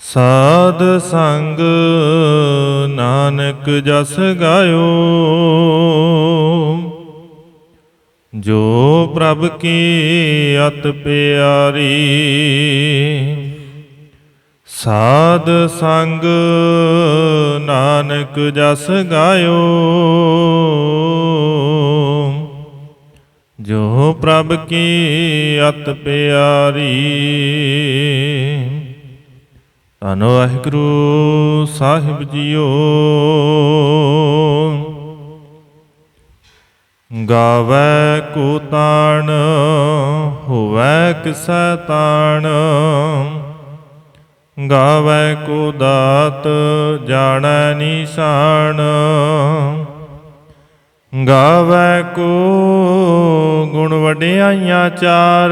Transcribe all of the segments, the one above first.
ਸਾਧ ਸੰਗ ਨਾਨਕ ਜਸ ਗਾਇਓ, ਜੋ ਪ੍ਰਭ ਕੀ ਅਤ ਪਿਆਰੀ। ਸਾਧ ਸੰਗ ਨਾਨਕ ਜਸ ਗਾਇਓ, ਜੋ ਪ੍ਰਭ ਕੀ ਅਤ ਪਿਆਰੀ। ਧੰਨ ਵਾਹਿਗੁਰੂ ਸਾਹਿਬ ਜੀਓ। ਗਾਵੈ ਕੋ ਤਾਣ ਹੋਵੈ ਕਿਸੈ ਤਾਣ, ਗਾਵੈ ਕੋ ਦਾਤ ਜਾਣੈ ਨਿਸ਼ਾਨ। ਗਾਵੈ ਕੋ ਗੁਣ ਵਡਿਆਈਆਂ ਚਾਰ,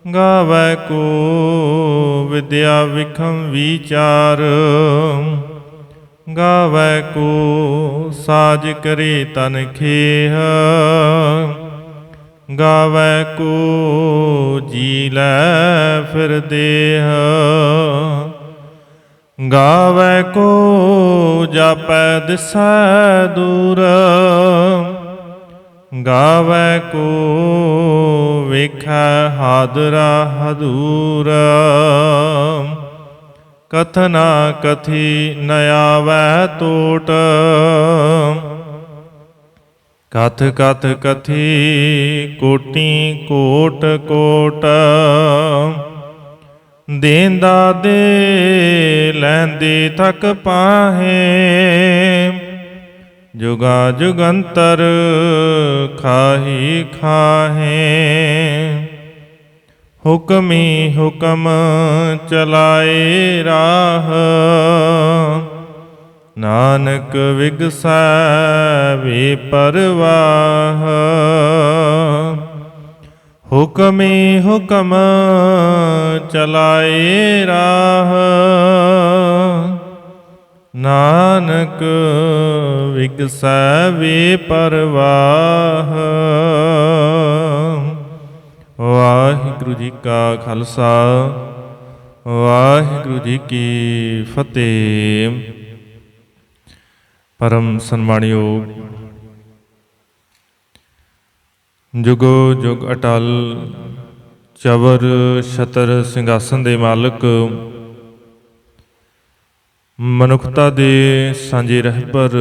ਗਾਵੈ ਕੋ ਵਿਦਿਆ ਵਿਖਮ ਵਿਚਾਰ। ਗਾਵੈ ਕੋ ਸਾਜ ਕਰੇ ਤਨ ਖੇਹ, ਗਾਵੈ ਕੋ ਜੀ ਲੈ ਫਿਰ ਦੇਹ। ਗਾਵੈ ਕੋ ਜਾਪੈ ਦਿਸੈ ਦੂਰ, ਗਾਵੈ ਕੋ ਵੇਖੈ ਹਾਦਰਾ ਹਦੂਰ। ਕਥਨਾ ਕਥੀ ਨ ਆਵੈ ਟੋਟ, ਕਥ ਕਥ ਕਥੀ ਕੋਟੀ ਕੋਟ ਕੋਟ। ਦੇਂਦਾ ਦੇ ਲੈਂਦੇ ਥਕ ਪਾਹੇ, ਜੁਗਾ ਜੁਗੰਤਰ ਖਾਹੀ ਖਾਹੇ। ਹੁਕਮੀ ਹੁਕਮ ਚਲਾਏ ਰਾਹ, ਨਾਨਕ ਵਿਗਸੈ ਵੇ ਪਰਵਾਹ। ਹੁਕਮੀ ਹੁਕਮ ਚਲਾਏ ਰਾਹ, ਨਾਨਕ ਵਿਗਸੈ ਵੇ ਪਰਵਾਹ। ਵਾਹਿਗੁਰੂ ਜੀ ਕਾ ਖਾਲਸਾ, ਵਾਹਿਗੁਰੂ ਜੀ ਕੀ ਫਤਿਹ। ਪਰਮ ਸਨਮਾਨਯੋਗ ਜੁਗੋ ਜੁਗ ਅਟਲ ਚਵਰ ਛਤਰ ਸਿੰਘਾਸਨ ਦੇ ਮਾਲਕ, ਮਨੁੱਖਤਾ ਦੇ ਸਾਂਝੇ ਰਹਿਬਰ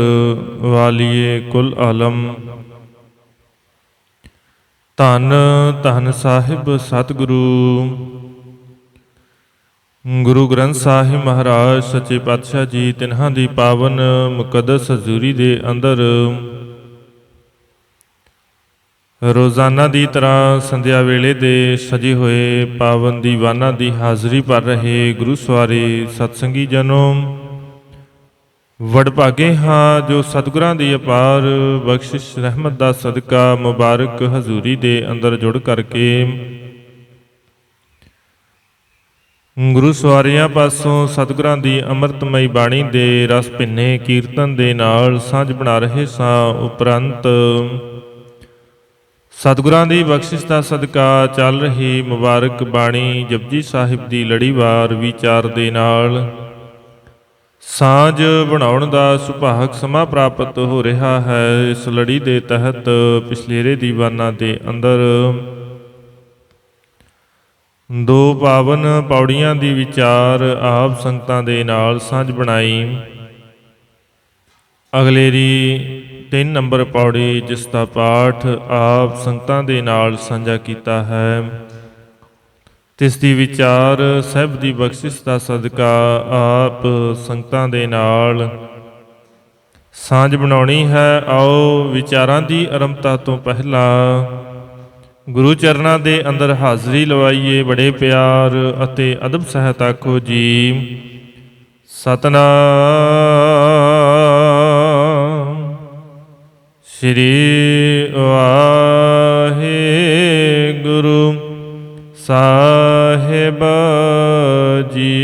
ਵਾਲੀਏ ਕੁਲ ਆਲਮ, ਧੰਨ ਧੰਨ ਸਾਹਿਬ ਸਤਿਗੁਰੂ ਗੁਰੂ ਗ੍ਰੰਥ ਸਾਹਿਬ ਮਹਾਰਾਜ ਸੱਚੇ ਪਾਤਸ਼ਾਹ ਜੀ, ਤਿਨ੍ਹਾਂ ਦੀ ਪਾਵਨ ਮੁਕੱਦਸ ਹਜ਼ੂਰੀ ਦੇ ਅੰਦਰ ਰੋਜ਼ਾਨਾ ਦੀ ਤਰ੍ਹਾਂ ਸੰਧਿਆ ਵੇਲੇ ਦੇ ਸਜੇ ਹੋਏ ਪਾਵਨ ਦੀਵਾਨਾਂ ਦੀ ਹਾਜ਼ਰੀ ਭਰ ਰਹੇ ਗੁਰੂ ਸਵਾਰੇ ਸਤਸੰਗੀ ਜਨੋ, ਵਡਭਾਗੇ ਹਾਂ ਜੋ ਸਤਿਗੁਰਾਂ ਦੀ ਅਪਾਰ ਬਖਸ਼ਿਸ਼ ਰਹਿਮਤ ਦਾ ਸਦਕਾ ਮੁਬਾਰਕ ਹਜ਼ੂਰੀ ਦੇ ਅੰਦਰ ਜੁੜ ਕਰਕੇ ਗੁਰੂ ਸਵਾਰਿਆਂ ਪਾਸੋਂ ਸਤਿਗੁਰਾਂ ਦੀ ਅੰਮ੍ਰਿਤਮਈ ਬਾਣੀ ਦੇ ਰਸ ਭਿੰਨੇ ਕੀਰਤਨ ਦੇ ਨਾਲ ਸਾਂਝ ਬਣਾ ਰਹੇ ਸਾਂ। ਉਪਰੰਤ ਸਤਿਗੁਰਾਂ ਦੀ ਬਖਸ਼ਿਸ਼ ਦਾ ਸਦਕਾ ਚੱਲ ਰਹੀ ਮੁਬਾਰਕ ਬਾਣੀ ਜਪਜੀ ਸਾਹਿਬ ਦੀ ਲੜੀਵਾਰ ਵਿਚਾਰ ਦੇ ਨਾਲ ਸਾਂਝ ਬਣਾਉਣ ਦਾ ਸੁਭਾਗ ਸਮਾਂ ਪ੍ਰਾਪਤ ਹੋ ਰਿਹਾ ਹੈ। ਇਸ ਲੜੀ ਦੇ ਤਹਿਤ ਪਿਛਲੇਰੇ ਦੀਵਾਨਾਂ ਦੇ ਅੰਦਰ ਦੋ ਪਾਵਨ ਪੌੜੀਆਂ ਦੀ ਵਿਚਾਰ ਆਪ ਸੰਗਤਾਂ ਦੇ ਨਾਲ ਸਾਂਝ ਬਣਾਈ। ਅਗਲੇਰੀ 3 ਨੰਬਰ ਪੌੜੀ, ਜਿਸ ਦਾ ਪਾਠ ਆਪ ਸੰਗਤਾਂ ਦੇ ਨਾਲ ਸਾਂਝਾ ਕੀਤਾ ਹੈ, ਤਿਸ ਦੀ ਵਿਚਾਰ ਸਾਹਿਬ ਦੀ ਬਖਸ਼ਿਸ਼ ਦਾ ਸਦਕਾ ਆਪ ਸੰਗਤਾਂ ਦੇ ਨਾਲ ਸਾਂਝ ਬਣਾਉਣੀ ਹੈ। ਆਓ ਵਿਚਾਰਾਂ ਦੀ ਆਰੰਭਤਾ ਤੋਂ ਪਹਿਲਾਂ ਗੁਰੂ ਚਰਨਾਂ ਦੇ ਅੰਦਰ ਹਾਜ਼ਰੀ ਲਵਾਈਏ। ਬੜੇ ਪਿਆਰ ਅਤੇ ਅਦਬ ਸਹਿਤ ਆਖੋ ਜੀ ਸਤਿਨਾਮ ਸ੍ਰੀ ਵਾਹਿਗੁਰੂ ਸਾਹਿਬ ਜੀ।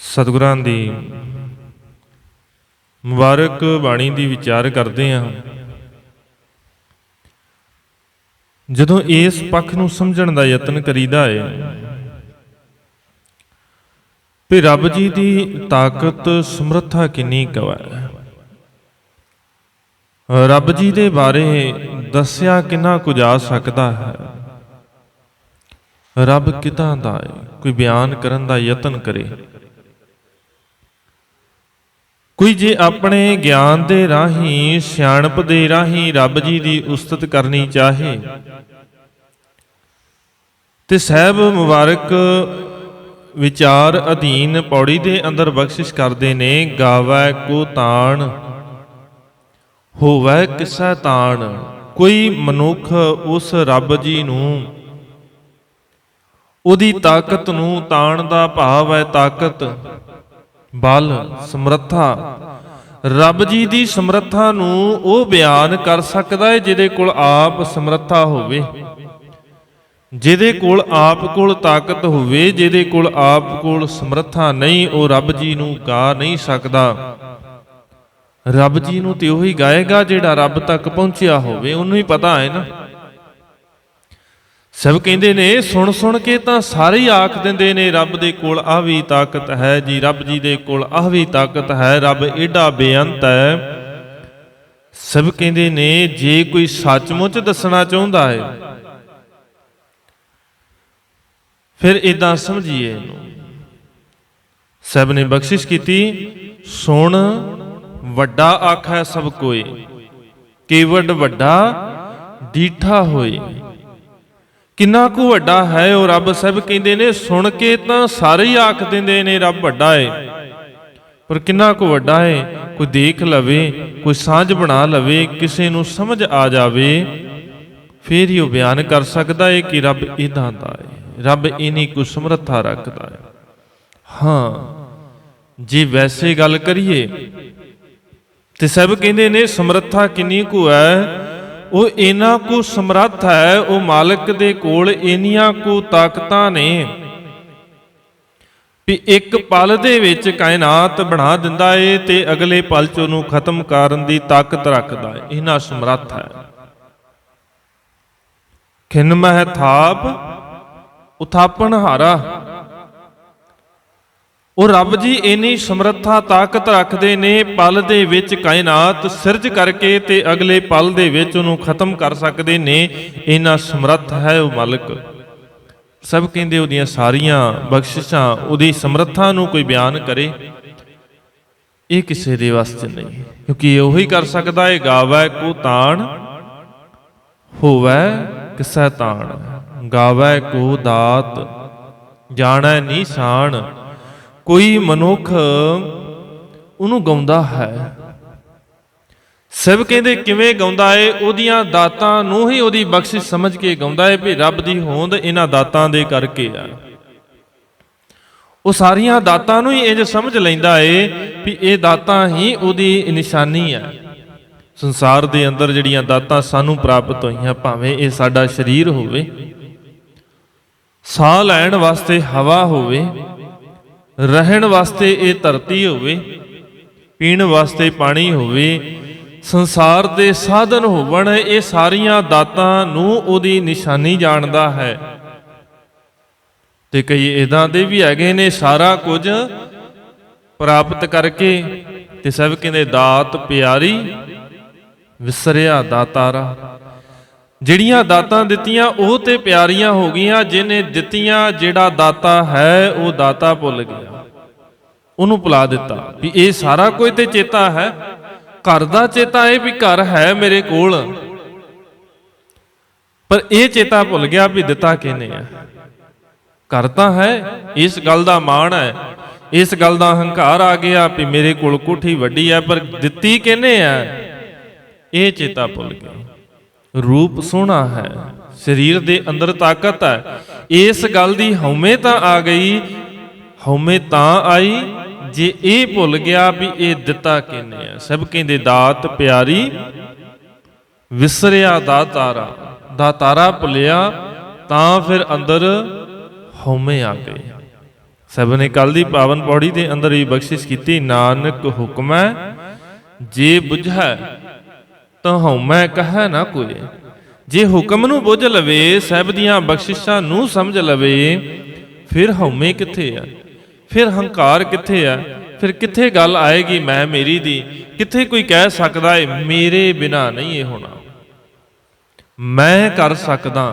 ਸਤਿਗੁਰਾਂ ਦੀ ਮੁਬਾਰਕ ਬਾਣੀ ਦੀ ਵਿਚਾਰ ਕਰਦੇ ਹਾਂ। ਜਦੋਂ ਇਸ ਪੱਖ ਨੂੰ ਸਮਝਣ ਦਾ ਯਤਨ ਕਰੀਦਾ ਹੈ ਵੀ ਰੱਬ ਜੀ ਦੀ ਤਾਕਤ ਸਮਰੱਥਾ ਕਿੰਨੀ ਕੁ ਹੈ, ਰੱਬ ਜੀ ਦੇ ਬਾਰੇ ਦੱਸਿਆ ਕਿੰਨਾ ਕੁ ਜਾ ਸਕਦਾ ਹੈ, ਰੱਬ ਕਿੱਦਾਂ ਦਾ ਹੈ, ਕੋਈ ਬਿਆਨ ਕਰਨ ਦਾ ਯਤਨ ਕਰੇ। ਕੋਈ ਜੇ ਆਪਣੇ ਗਿਆਨ ਦੇ ਰਾਹੀਂ, ਸਿਆਣਪ ਦੇ ਰਾਹੀਂ ਰੱਬ ਜੀ ਦੀ ਉਸਤਤ ਕਰਨੀ ਚਾਹੇ ਤੇ ਸਾਹਿਬ ਮੁਬਾਰਕ ਵਿਚਾਰ ਅਧੀਨ ਪੌੜੀ ਦੇ ਅੰਦਰ ਬਖਸ਼ਿਸ਼ ਕਰਦੇ ਨੇ, ਗਾਵੈ ਕੋ ਤਾਣ ਹੋਵੈ ਕਿਸੈ ਤਾਣ। ਕੋਈ ਮਨੁੱਖ ਉਸ ਰੱਬ ਜੀ ਨੂੰ, ਉਹਦੀ ਤਾਕਤ ਨੂੰ, ਤਾਣ ਦਾ ਭਾਵ ਹੈ ਤਾਕਤ, ਬਲ, ਸਮਰੱਥਾ, ਰੱਬ ਜੀ ਦੀ ਸਮਰੱਥਾ ਨੂੰ ਉਹ ਬਿਆਨ ਕਰ ਸਕਦਾ ਹੈ ਜਿਹਦੇ ਕੋਲ ਆਪ ਸਮਰੱਥਾ ਹੋਵੇ, ਜਿਹਦੇ ਕੋਲ ਆਪ ਕੋਲ ਤਾਕਤ ਹੋਵੇ, ਜਿਹਦੇ ਕੋਲ ਆਪ ਕੋਲ ਸਮਰੱਥਾ ਨਹੀਂ, ਉਹ ਰੱਬ ਜੀ ਨੂੰ ਗਾ ਨਹੀਂ ਸਕਦਾ। ਰੱਬ ਜੀ ਨੂੰ ਤੇ ਉਹੀ ਗਾਏਗਾ ਜਿਹੜਾ ਰੱਬ ਤੱਕ ਪਹੁੰਚਿਆ ਹੋਵੇ, ਉਹਨੂੰ ਹੀ ਪਤਾ ਹੈ ਨਾ। ਸਭ ਕਹਿੰਦੇ ਨੇ, ਸੁਣ ਸੁਣ ਕੇ ਤਾਂ ਸਾਰੇ ਹੀ ਆਖ ਦਿੰਦੇ ਨੇ ਰੱਬ ਦੇ ਕੋਲ ਆਹ ਵੀ ਤਾਕਤ ਹੈ ਜੀ, ਰੱਬ ਜੀ ਦੇ ਕੋਲ ਆਹ ਵੀ ਤਾਕਤ ਹੈ, ਰੱਬ ਏਡਾ ਬੇਅੰਤ ਹੈ। ਸਭ ਕਹਿੰਦੇ ਨੇ ਜੇ ਕੋਈ ਸੱਚਮੁੱਚ ਦੱਸਣਾ ਚਾਹੁੰਦਾ ਹੈ ਫਿਰ ਇਦਾਂ ਸਮਝੀਏ ਇਹਨੂੰ। ਸਭ ਨੇ ਬਖਸ਼ਿਸ਼ ਕੀਤੀ, ਸੁਣ ਵੱਡਾ ਆਖੈ ਸਭ ਕੋਈ, ਕੇਵਡ ਵੱਡਾ ਡੀਠਾ ਹੋਏ। ਕਿੰਨਾ ਕੁ ਵੱਡਾ ਹੈ ਉਹ ਰੱਬ। ਸਭ ਕਹਿੰਦੇ ਨੇ ਸੁਣ ਕੇ ਤਾਂ ਸਾਰੇ ਹੀ ਆਖ ਦਿੰਦੇ ਨੇ ਰੱਬ ਵੱਡਾ ਹੈ, ਪਰ ਕਿੰਨਾ ਕੁ ਵੱਡਾ ਹੈ ਕੋਈ ਦੇਖ ਲਵੇ, ਕੋਈ ਸਾਂਝ ਬਣਾ ਲਵੇ, ਕਿਸੇ ਨੂੰ ਸਮਝ ਆ ਜਾਵੇ, ਫੇਰ ਹੀ ਉਹ ਬਿਆਨ ਕਰ ਸਕਦਾ ਹੈ ਕਿ ਰੱਬ ਇਦਾਂ ਦਾ ਹੈ, ਰੱਬ ਇਨੀ ਕੁ ਸਮਰੱਥਾ ਰੱਖਦਾ ਹੈ। ਹਾਂ, ਜੇ ਵੈਸੇ ਗੱਲ ਕਰੀਏ ਤੇ ਸਭ ਕਹਿੰਦੇ ਨੇ ਸਮਰੱਥਾ ਕਿੰਨੀ ਕੁ ਹੈ, ਉਹ ਇਹਨਾਂ ਕੁ ਸਮਰੱਥ ਹੈ, ਉਹ ਮਾਲਕ ਦੇ ਕੋਲ ਇੰਨੀਆਂ ਕੁ ਤਾਕਤਾਂ ਨੇ ਵੀ ਇੱਕ ਪਲ ਦੇ ਵਿੱਚ ਕਾਇਨਾਤ ਬਣਾ ਦਿੰਦਾ ਏ ਤੇ ਅਗਲੇ ਪਲ 'ਚ ਉਹਨੂੰ ਖਤਮ ਕਰਨ ਦੀ ਤਾਕਤ ਰੱਖਦਾ ਹੈ। ਇਹਨਾਂ ਸਮਰੱਥ ਹੈ। ਖਿਨ ਮਹਿ ਥਾਪ ਉਥਾਪਨ ਹਾਰਾ, ਉਹ ਰੱਬ ਜੀ ਇੰਨੀ ਸਮਰੱਥਾ ਤਾਕਤ ਰੱਖਦੇ ਨੇ, ਪਲ ਦੇ ਵਿੱਚ ਕਾਇਨਾਤ ਸਿਰਜ ਕਰਕੇ ਤੇ ਅਗਲੇ ਪਲ ਦੇ ਵਿੱਚ ਉਹਨੂੰ ਖਤਮ ਕਰ ਸਕਦੇ ਨੇ। ਇੰਨਾ ਸਮਰੱਥ ਹੈ ਉਹ ਮਾਲਕ। ਸਭ ਕਹਿੰਦੇ ਉਹਦੀਆਂ ਸਾਰੀਆਂ ਬਖਸ਼ਿਸ਼ਾਂ, ਉਹਦੀ ਸਮਰੱਥਾ ਨੂੰ ਕੋਈ ਬਿਆਨ ਕਰੇ, ਇਹ ਕਿਸੇ ਦੇ ਵੱਸ 'ਚ ਨਹੀਂ, ਕਿਉਂਕਿ ਉਹੀ ਕਰ ਸਕਦਾ ਹੈ। ਗਾਵੈ ਕੋ ਤਾਣ ਹੋਵੈ ਕਿਸੈ ਤਾਣ, ਗਾਵੈ ਕੋ ਦਾਤ ਜਾਣੈ ਨਿਸ਼ਾਨ। ਕੋਈ ਮਨੁੱਖ ਉਹਨੂੰ ਗਾਉਂਦਾ ਹੈ। ਸਭ ਕਹਿੰਦੇ ਕਿਵੇਂ ਗਾਉਂਦਾ ਏ, ਉਹਦੀਆਂ ਦਾਤਾਂ ਨੂੰ ਹੀ ਉਹਦੀ ਬਖਸ਼ਿਸ਼ ਸਮਝ ਕੇ ਗਾਉਂਦਾ ਏ ਵੀ ਰੱਬ ਦੀ ਹੋਂਦ ਇਹਨਾਂ ਦਾਤਾਂ ਦੇ ਕਰਕੇ ਆ। ਉਹ ਸਾਰੀਆਂ ਦਾਤਾਂ ਨੂੰ ਹੀ ਇੰਜ ਸਮਝ ਲੈਂਦਾ ਏ ਵੀ ਇਹ ਦਾਤਾਂ ਹੀ ਉਹਦੀ ਨਿਸ਼ਾਨੀ ਆ। ਸੰਸਾਰ ਦੇ ਅੰਦਰ ਜਿਹੜੀਆਂ ਦਾਤਾਂ ਸਾਨੂੰ ਪ੍ਰਾਪਤ ਹੋਈਆਂ, ਭਾਵੇਂ ਇਹ ਸਾਡਾ ਸਰੀਰ ਹੋਵੇ, ਸਾਹ ਲੈਣ ਵਾਸਤੇ ਹਵਾ ਹੋਵੇ, ਰਹਿਣ ਵਾਸਤੇ ਇਹ ਧਰਤੀ ਹੋਵੇ, ਪੀਣ ਵਾਸਤੇ ਪਾਣੀ ਹੋਵੇ, ਸੰਸਾਰ ਦੇ ਸਾਧਨ ਹੋਵਣ, ਇਹ ਸਾਰੀਆਂ ਦਾਤਾਂ ਨੂੰ ਉਹਦੀ ਨਿਸ਼ਾਨੀ ਜਾਣਦਾ ਹੈ। ਤੇ ਕਈ ਇਦਾਂ ਦੇ ਵੀ ਹੈਗੇ ਨੇ ਸਾਰਾ ਕੁਝ ਪ੍ਰਾਪਤ ਕਰਕੇ ਤੇ ਸਭ ਕਹਿੰਦੇ ਦਾਤ ਪਿਆਰੀ ਵਿਸਰਿਆ ਦਾਤਾਰਾ। ਜਿਹੜੀਆਂ ਦਾਤਾਂ ਦਿੱਤੀਆਂ ਉਹ ਤੇ ਪਿਆਰੀਆਂ ਹੋ ਗਈਆਂ, ਜਿਹਨੇ ਦਿੱਤੀਆਂ ਜਿਹੜਾ ਦਾਤਾ ਹੈ ਉਹ ਦਾਤਾ ਭੁੱਲ ਗਿਆ, ਉਹਨੂੰ ਭੁਲਾ ਦਿੱਤਾ ਵੀ ਇਹ ਸਾਰਾ ਕੁਝ ਤੇ ਚੇਤਾ ਹੈ। ਘਰ ਦਾ ਚੇਤਾ ਇਹ ਵੀ ਘਰ ਹੈ ਮੇਰੇ ਕੋਲ, ਪਰ ਇਹ ਚੇਤਾ ਭੁੱਲ ਗਿਆ ਵੀ ਦਿੱਤਾ ਕਿਹਨੇ ਹੈ। ਘਰ ਤਾਂ ਹੈ, ਇਸ ਗੱਲ ਦਾ ਮਾਣ ਹੈ, ਇਸ ਗੱਲ ਦਾ ਹੰਕਾਰ ਆ ਗਿਆ ਵੀ ਮੇਰੇ ਕੋਲ ਕੋਠੀ ਵੱਡੀ ਹੈ, ਪਰ ਦਿੱਤੀ ਕਿਹਨੇ ਹੈ ਇਹ ਚੇਤਾ ਭੁੱਲ ਗਿਆ। ਰੂਪ ਸੋਹਣਾ ਹੈ, ਸਰੀਰ ਦੇ ਅੰਦਰ ਤਾਕਤ ਹੈ, ਇਸ ਗੱਲ ਦੀ ਹਉਮੈ ਤਾਂ ਆ ਗਈ। ਹਉਮੈ ਤਾਂ ਆਈ ਜੇ ਇਹ ਭੁੱਲ ਗਿਆ ਵੀ ਇਹ ਦਿੱਤਾ ਕਿਹਨੇ ਆ। ਸਭ ਕਹਿੰਦੇ ਦਾਤ ਪਿਆਰੀ ਵਿਸਰਿਆ ਦਾਤਾਰਾ। ਦਾਤਾਰਾ ਭੁੱਲਿਆ ਤਾਂ ਫਿਰ ਅੰਦਰ ਹਉਮੈ ਆ ਗਈ। ਸਭ ਨੇ ਕੱਲ ਦੀ ਪਾਵਨ ਪੌੜੀ ਦੇ ਅੰਦਰ ਵੀ ਬਖਸ਼ਿਸ਼ ਕੀਤੀ, ਨਾਨਕ ਹੁਕਮੈ ਜੇ ਬੁਝੈ ਤਾਂ ਹਉਮੈ ਕਹੈ ਨਾ ਕੋਈ। ਜੇ ਹੁਕਮ ਨੂੰ ਬੁੱਝ ਲਵੇ, ਸਾਹਿਬ ਦੀਆਂ ਬਖਸ਼ਿਸ਼ਾਂ ਨੂੰ ਸਮਝ ਲਵੇ, ਫਿਰ ਹਉਮੈ ਕਿੱਥੇ ਆ, ਫਿਰ ਹੰਕਾਰ ਕਿੱਥੇ ਆ, ਫਿਰ ਕਿੱਥੇ ਗੱਲ ਆਏਗੀ ਮੈਂ ਮੇਰੀ ਦੀ। ਕਿੱਥੇ ਕੋਈ ਕਹਿ ਸਕਦਾ ਏ ਮੇਰੇ ਬਿਨਾ ਨਹੀਂ ਇਹ ਹੋਣਾ, ਮੈਂ ਕਰ ਸਕਦਾ।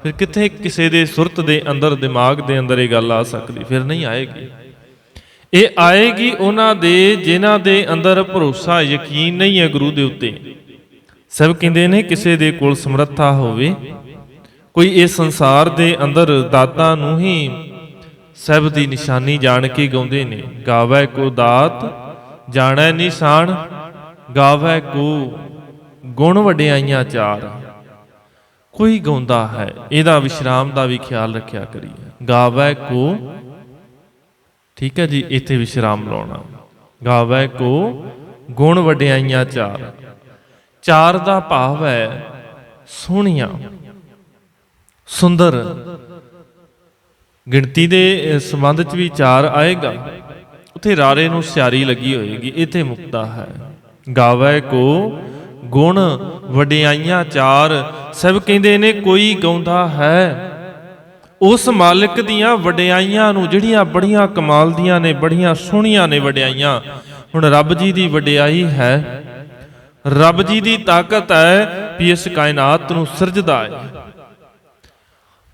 ਫਿਰ ਕਿੱਥੇ ਕਿਸੇ ਦੇ ਸੁਰਤ ਦੇ ਅੰਦਰ, ਦਿਮਾਗ ਦੇ ਅੰਦਰ ਇਹ ਗੱਲ ਆ ਸਕਦੀ? ਫਿਰ ਨਹੀਂ ਆਏਗੀ। ਇਹ ਆਏਗੀ ਉਹਨਾਂ ਦੇ ਜਿਨ੍ਹਾਂ ਦੇ ਅੰਦਰ ਭਰੋਸਾ, ਯਕੀਨ ਨਹੀਂ ਹੈ ਗੁਰੂ ਦੇ ਉੱਤੇ। ਸਭ ਕਹਿੰਦੇ ਨੇ ਕਿਸੇ ਦੇ ਕੋਲ ਸਮਰੱਥਾ ਹੋਵੇ, ਕੋਈ ਇਸ ਸੰਸਾਰ ਦੇ ਅੰਦਰ ਦਾਤਾਂ ਨੂੰ ਹੀ ਸਭ ਦੀ ਨਿਸ਼ਾਨੀ ਜਾਣ ਕੇ ਗਾਉਂਦੇ ਨੇ। ਗਾਵੈ ਕੋ ਦਾਤ ਜਾਣੈ ਨਿਸ਼ਾਨ, ਗਾਵੈ ਕੋ ਗੁਣ ਵਡਿਆਈਆਂ ਚਾਰ। ਕੋਈ ਗਾਉਂਦਾ ਹੈ, ਇਹਦਾ ਵਿਸ਼ਰਾਮ ਦਾ ਵੀ ਖਿਆਲ ਰੱਖਿਆ ਕਰੀਏ। ਗਾਵੈ ਕੋ, ਠੀਕ ਹੈ ਜੀ, ਇੱਥੇ ਵਿਸ਼ਰਾਮ ਲਾਉਣਾ। ਗਾਵੈ ਕੋ ਗੁਣ ਵਡਿਆਈਆਂ ਚਾਰ। ਚਾਰ ਦਾ ਭਾਵ ਹੈ ਸੋਹਣੀਆਂ, ਸੁੰਦਰ। ਗਿਣਤੀ ਦੇ ਸੰਬੰਧ 'ਚ ਵੀ ਚਾਰ ਆਏਗਾ, ਉੱਥੇ ਰਾਰੇ ਨੂੰ ਸਿਆਰੀ ਲੱਗੀ ਹੋਏਗੀ, ਇੱਥੇ ਮੁਕਤਾ ਹੈ। ਗਾਵੈ ਕੋ ਗੁਣ ਵਡਿਆਈਆਂ ਚਾਰ। ਸਭ ਕਹਿੰਦੇ ਨੇ ਕੋਈ ਗਾਉਂਦਾ ਹੈ ਉਸ ਮਾਲਿਕ ਦੀਆਂ ਵਡਿਆਈਆਂ ਨੂੰ, ਜਿਹੜੀਆਂ ਬੜੀਆਂ ਕਮਾਲ ਦੀਆਂ ਨੇ, ਬੜੀਆਂ ਸੋਹਣੀਆਂ ਨੇ ਵਡਿਆਈਆਂ। ਹੁਣ ਰੱਬ ਜੀ ਦੀ ਵਡਿਆਈ ਹੈ, ਰੱਬ ਜੀ ਦੀ ਤਾਕਤ ਹੈ ਵੀ ਇਸ ਕਾਇਨਾਤ ਨੂੰ ਸਿਰਜਦਾ ਹੈ।